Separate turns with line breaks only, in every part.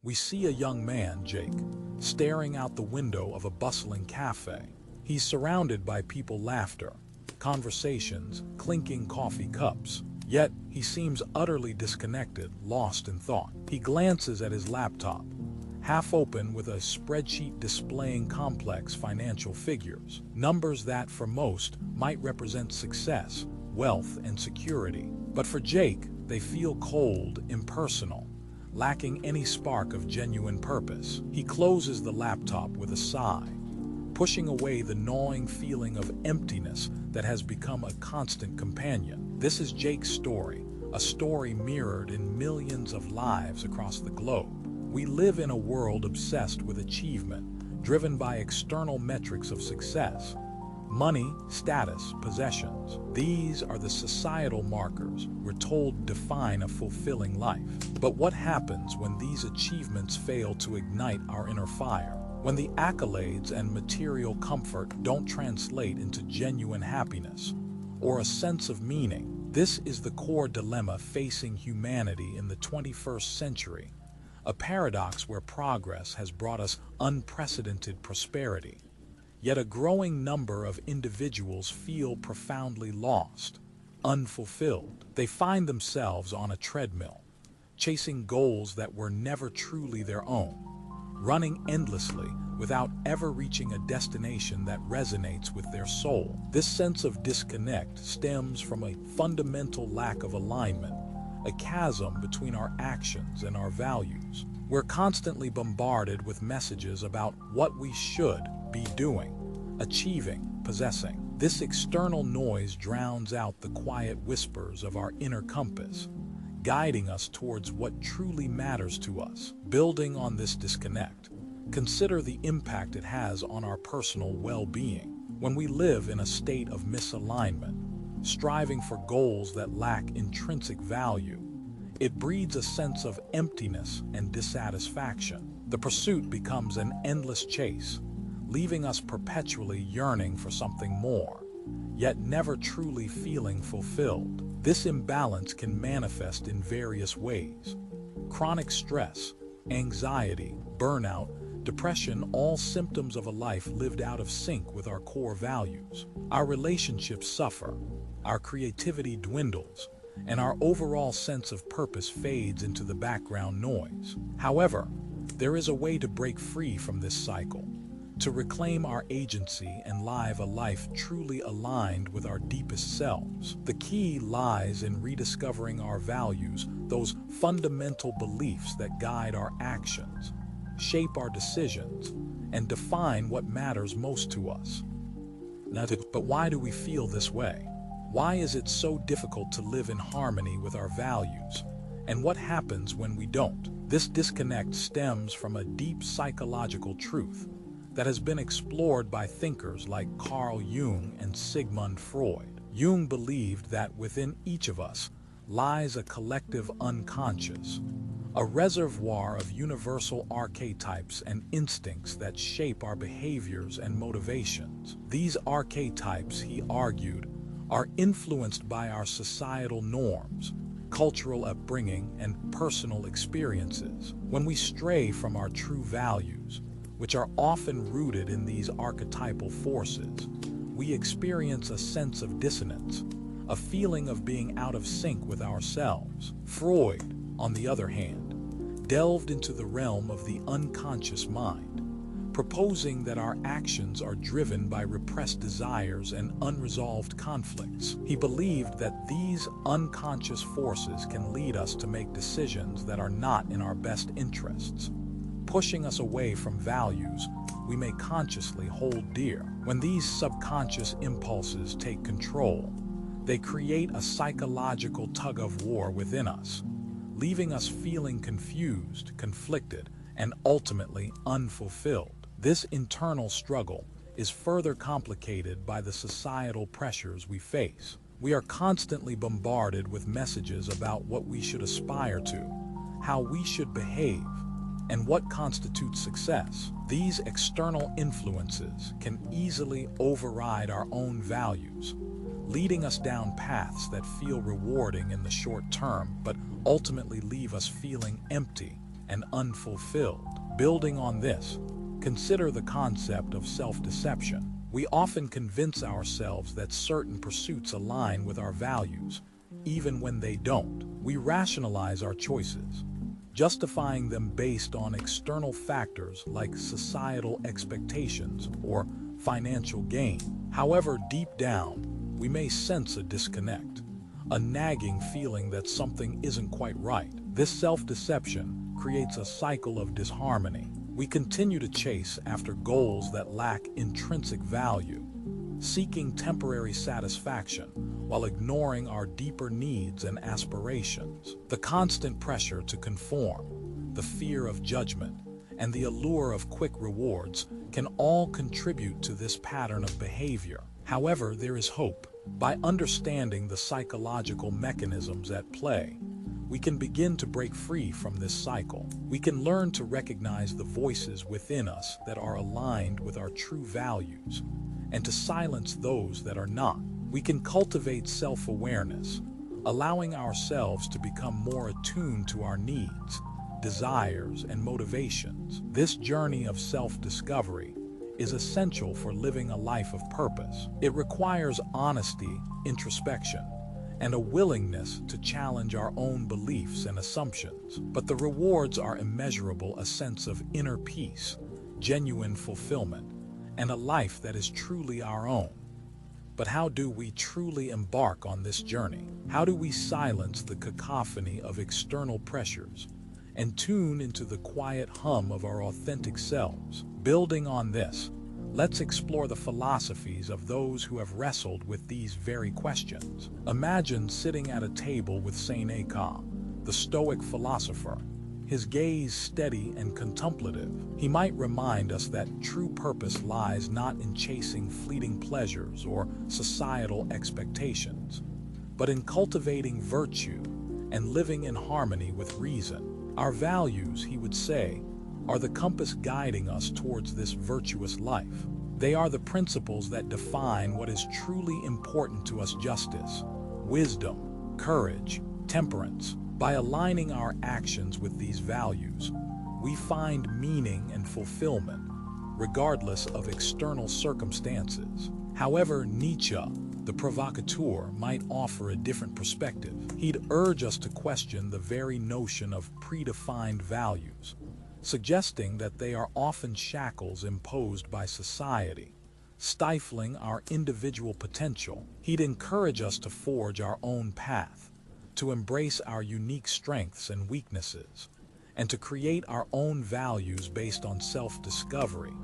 We see a young man, Jake, staring out the window of a bustling cafe. He's surrounded by people, laughter, conversations, clinking coffee cups. Yet, he seems utterly disconnected, lost in thought. He glances at his laptop, half open with a spreadsheet displaying complex financial figures, numbers that for most might represent success, wealth, and security. But for Jake, they feel cold, impersonal, lacking any spark of genuine purpose. He closes the laptop with a sigh, pushing away the gnawing feeling of emptiness that has become a constant companion. This is Jake's story, a story mirrored in millions of lives across the globe. We live in a world obsessed with achievement, driven by external metrics of success. Money, status, possessions. These are the societal markers we're told define a fulfilling life. But what happens when these achievements fail to ignite our inner fire? When the accolades and material comfort don't translate into genuine happiness or a sense of meaning? This is the core dilemma facing humanity in the 21st century, a paradox where progress has brought us unprecedented prosperity. Yet a growing number of individuals feel profoundly lost, unfulfilled. They find themselves on a treadmill, chasing goals that were never truly their own, running endlessly without ever reaching a destination that resonates with their soul. This sense of disconnect stems from a fundamental lack of alignment, a chasm between our actions and our values. We're constantly bombarded with messages about what we should be doing, achieving, possessing. This external noise drowns out the quiet whispers of our inner compass, guiding us towards what truly matters to us. Building on this disconnect, consider the impact it has on our personal well-being. When we live in a state of misalignment, striving for goals that lack intrinsic value, it breeds a sense of emptiness and dissatisfaction. The pursuit becomes an endless chase, leaving us perpetually yearning for something more, yet never truly feeling fulfilled. This imbalance can manifest in various ways. Chronic stress, anxiety, burnout, depression, all symptoms of a life lived out of sync with our core values. Our relationships suffer, our creativity dwindles, and our overall sense of purpose fades into the background noise. However, there is a way to break free from this cycle, to reclaim our agency and live a life truly aligned with our deepest selves. The key lies in rediscovering our values, those fundamental beliefs that guide our actions, shape our decisions, and define what matters most to us. But why do we feel this way? Why is it so difficult to live in harmony with our values? And what happens when we don't? This disconnect stems from a deep psychological truth that has been explored by thinkers like Carl Jung and Sigmund Freud. Jung believed that within each of us lies a collective unconscious, a reservoir of universal archetypes and instincts that shape our behaviors and motivations. These archetypes, he argued, are influenced by our societal norms, cultural upbringing, and personal experiences. When we stray from our true values, which are often rooted in these archetypal forces, we experience a sense of dissonance, a feeling of being out of sync with ourselves. Freud, on the other hand, delved into the realm of the unconscious mind, proposing that our actions are driven by repressed desires and unresolved conflicts. He believed that these unconscious forces can lead us to make decisions that are not in our best interests, pushing us away from values we may consciously hold dear. When these subconscious impulses take control, they create a psychological tug-of-war within us, leaving us feeling confused, conflicted, and ultimately unfulfilled. This internal struggle is further complicated by the societal pressures we face. We are constantly bombarded with messages about what we should aspire to, how we should behave, and what constitutes success. These external influences can easily override our own values, leading us down paths that feel rewarding in the short term but ultimately leave us feeling empty and unfulfilled. Building on this, consider the concept of self-deception. We often convince ourselves that certain pursuits align with our values, even when they don't. We rationalize our choices, justifying them based on external factors like societal expectations or financial gain. However, deep down, we may sense a disconnect, a nagging feeling that something isn't quite right. This self-deception creates a cycle of disharmony. We continue to chase after goals that lack intrinsic value, seeking temporary satisfaction while ignoring our deeper needs and aspirations. The constant pressure to conform, the fear of judgment, and the allure of quick rewards can all contribute to this pattern of behavior. However, there is hope. By understanding the psychological mechanisms at play, we can begin to break free from this cycle. We can learn to recognize the voices within us that are aligned with our true values, and to silence those that are not. We can cultivate self-awareness, allowing ourselves to become more attuned to our needs, desires, and motivations. This journey of self-discovery is essential for living a life of purpose. It requires honesty, introspection, and a willingness to challenge our own beliefs and assumptions. But the rewards are immeasurable: a sense of inner peace, genuine fulfillment, and a life that is truly our own. But how do we truly embark on this journey? How do we silence the cacophony of external pressures and tune into the quiet hum of our authentic selves? Building on this, let's explore the philosophies of those who have wrestled with these very questions. Imagine sitting at a table with Seneca, the Stoic philosopher, his gaze steady and contemplative. He might remind us that true purpose lies not in chasing fleeting pleasures or societal expectations, but in cultivating virtue and living in harmony with reason. Our values, he would say, are the compass guiding us towards this virtuous life. They are the principles that define what is truly important to us: justice, wisdom, courage, temperance. By aligning our actions with these values, we find meaning and fulfillment, regardless of external circumstances. However, Nietzsche, the provocateur, might offer a different perspective. He'd urge us to question the very notion of predefined values, suggesting that they are often shackles imposed by society, stifling our individual potential. He'd encourage us to forge our own path, to embrace our unique strengths and weaknesses, and to create our own values based on self-discovery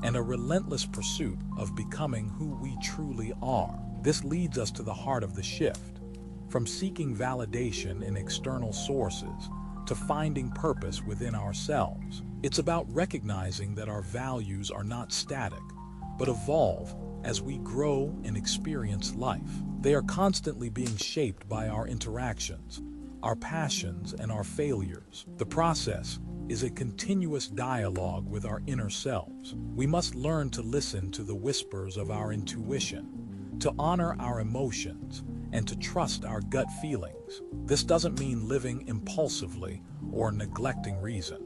and a relentless pursuit of becoming who we truly are. This leads us to the heart of the shift, from seeking validation in external sources to finding purpose within ourselves. It's about recognizing that our values are not static, but evolve as we grow and experience life. They are constantly being shaped by our interactions, our passions, and our failures. The process is a continuous dialogue with our inner selves. We must learn to listen to the whispers of our intuition, to honor our emotions, and to trust our gut feelings. This doesn't mean living impulsively or neglecting reason.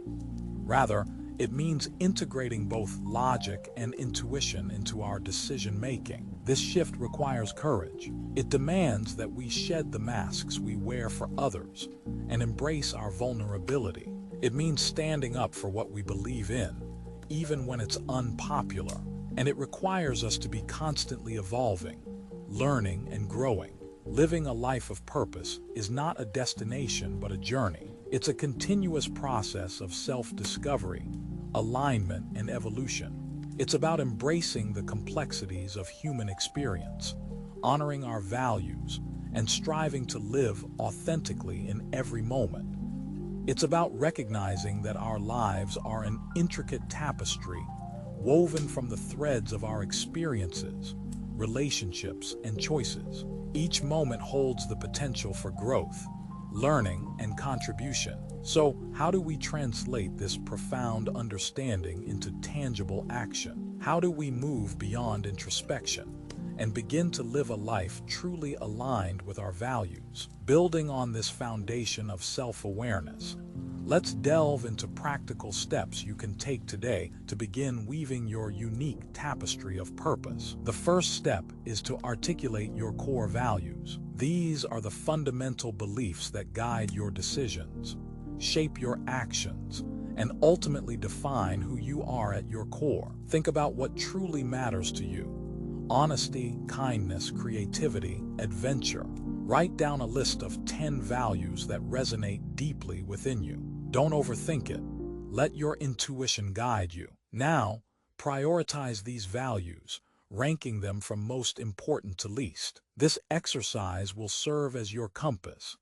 Rather, it means integrating both logic and intuition into our decision-making. This shift requires courage. It demands that we shed the masks we wear for others and embrace our vulnerability. It means standing up for what we believe in, even when it's unpopular. And it requires us to be constantly evolving, learning, and growing. Living a life of purpose is not a destination but a journey. It's a continuous process of self-discovery, alignment, and evolution. It's about embracing the complexities of human experience, honoring our values, and striving to live authentically in every moment. It's about recognizing that our lives are an intricate tapestry woven from the threads of our experiences, relationships, and choices. Each moment holds the potential for growth, learning, and contribution. So, how do we translate this profound understanding into tangible action? How do we move beyond introspection and begin to live a life truly aligned with our values? Building on this foundation of self-awareness, Let's delve into practical steps you can take today to begin weaving your unique tapestry of purpose. The first step is to articulate your core values. These are the fundamental beliefs that guide your decisions, shape your actions, and ultimately define who you are at your core. Think about what truly matters to you: honesty, kindness, creativity, adventure. Write down a list of 10 values that resonate deeply within you. Don't overthink it. Let your intuition guide you. Now, prioritize these values, ranking them from most important to least. This exercise will serve as your compass,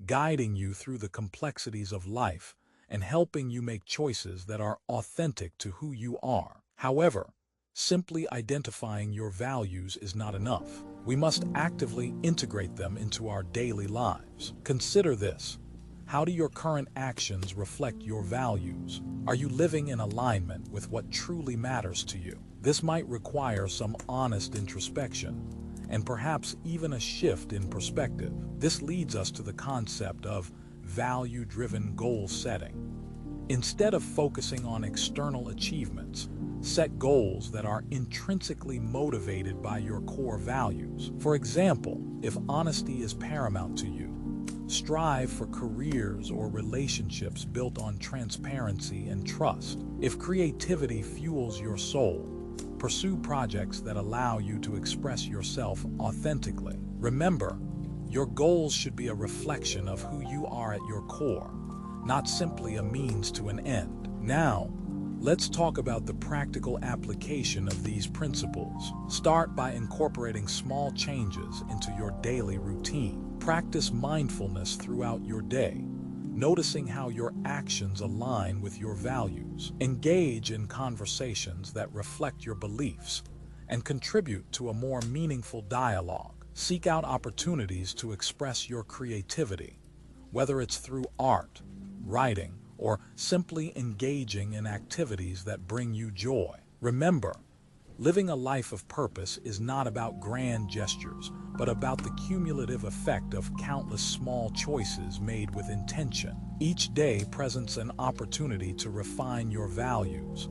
guiding you through the complexities of life and helping you make choices that are authentic to who you are. However, simply identifying your values is not enough. We must actively integrate them into our daily lives. Consider this. How do your current actions reflect your values? Are you living in alignment with what truly matters to you? This might require some honest introspection, and perhaps even a shift in perspective. This leads us to the concept of value-driven goal setting. Instead of focusing on external achievements, set goals that are intrinsically motivated by your core values. For example, if honesty is paramount to you, strive for careers or relationships built on transparency and trust. If creativity fuels your soul, pursue projects that allow you to express yourself authentically. Remember, your goals should be a reflection of who you are at your core, not simply a means to an end. Now, let's talk about the practical application of these principles. Start by incorporating small changes into your daily routine. Practice mindfulness throughout your day, noticing how your actions align with your values. Engage in conversations that reflect your beliefs and contribute to a more meaningful dialogue. Seek out opportunities to express your creativity, whether it's through art, writing, or simply engaging in activities that bring you joy. Remember, living a life of purpose is not about grand gestures, but about the cumulative effect of countless small choices made with intention. Each day presents an opportunity to refine your values,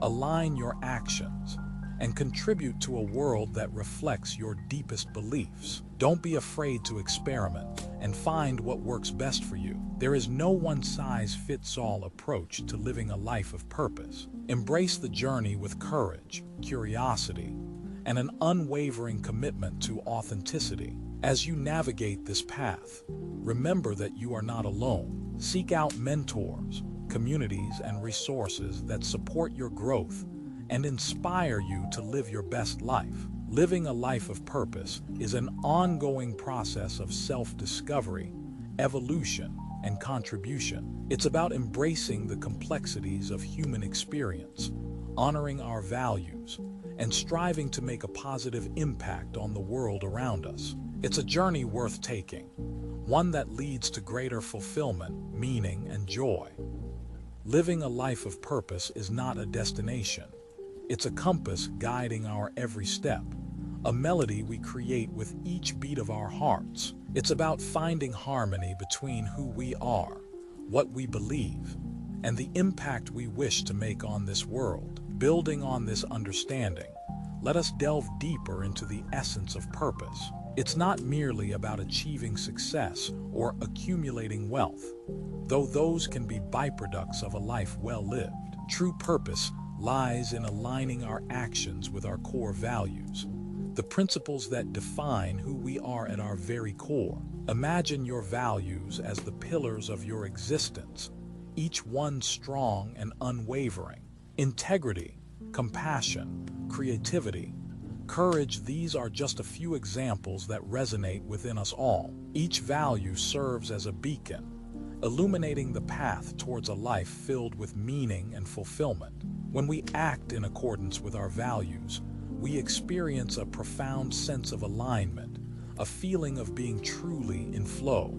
align your actions, and contribute to a world that reflects your deepest beliefs. Don't be afraid to experiment and find what works best for you. There is no one-size-fits-all approach to living a life of purpose. Embrace the journey with courage, curiosity, and an unwavering commitment to authenticity. As you navigate this path, remember that you are not alone. Seek out mentors, communities, and resources that support your growth and inspire you to live your best life. Living a life of purpose is an ongoing process of self-discovery, evolution, and contribution. It's about embracing the complexities of human experience, honoring our values, and striving to make a positive impact on the world around us. It's a journey worth taking, one that leads to greater fulfillment, meaning, and joy. Living a life of purpose is not a destination. It's a compass guiding our every step, a melody we create with each beat of our hearts. It's about finding harmony between who we are, what we believe, and the impact we wish to make on this world. Building on this understanding, let us delve deeper into the essence of purpose. It's not merely about achieving success or accumulating wealth, though those can be byproducts of a life well lived. True purpose lies in aligning our actions with our core values, the principles that define who we are at our very core. Imagine your values as the pillars of your existence, each one strong and unwavering. Integrity, compassion, creativity, courage, these are just a few examples that resonate within us all. Each value serves as a beacon, illuminating the path towards a life filled with meaning and fulfillment. When we act in accordance with our values, we experience a profound sense of alignment, a feeling of being truly in flow.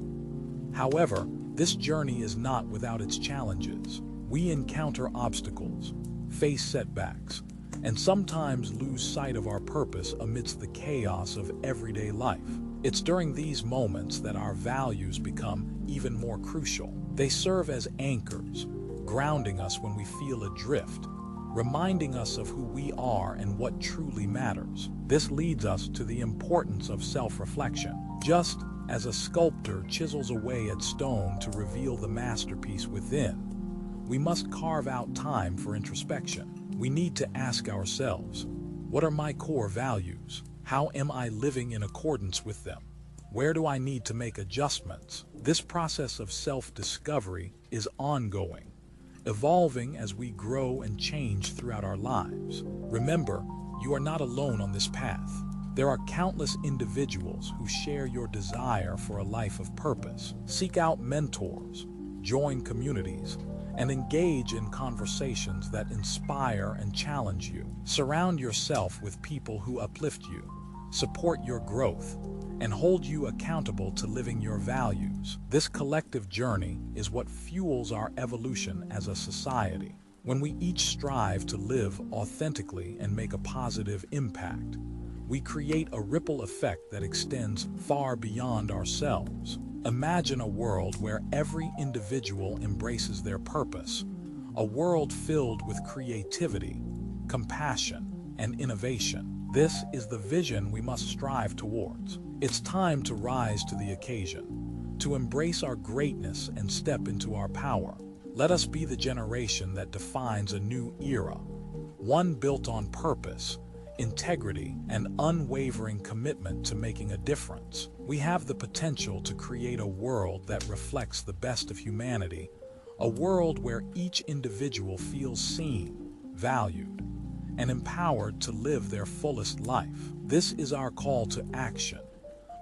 However, this journey is not without its challenges. We encounter obstacles, face setbacks, and sometimes lose sight of our purpose amidst the chaos of everyday life. It's during these moments that our values become even more crucial. They serve as anchors, grounding us when we feel adrift, reminding us of who we are and what truly matters. This leads us to the importance of self-reflection. Just as a sculptor chisels away at stone to reveal the masterpiece within, we must carve out time for introspection. We need to ask ourselves, what are my core values? How am I living in accordance with them? Where do I need to make adjustments? This process of self-discovery is ongoing, evolving as we grow and change throughout our lives. Remember, you are not alone on this path. There are countless individuals who share your desire for a life of purpose. Seek out mentors, join communities, and engage in conversations that inspire and challenge you. Surround yourself with people who uplift you, support your growth, and hold you accountable to living your values. This collective journey is what fuels our evolution as a society. When we each strive to live authentically and make a positive impact, we create a ripple effect that extends far beyond ourselves. Imagine a world where every individual embraces their purpose, a world filled with creativity, compassion, and innovation. This is the vision we must strive towards. It's time to rise to the occasion, to embrace our greatness and step into our power. Let us be the generation that defines a new era, one built on purpose, integrity, and unwavering commitment to making a difference. We have the potential to create a world that reflects the best of humanity, a world where each individual feels seen, valued, and empowered to live their fullest life. This is our call to action,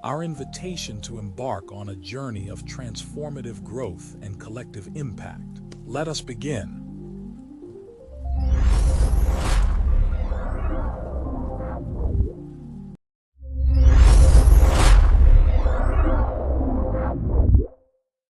our invitation to embark on a journey of transformative growth and collective impact. Let us begin.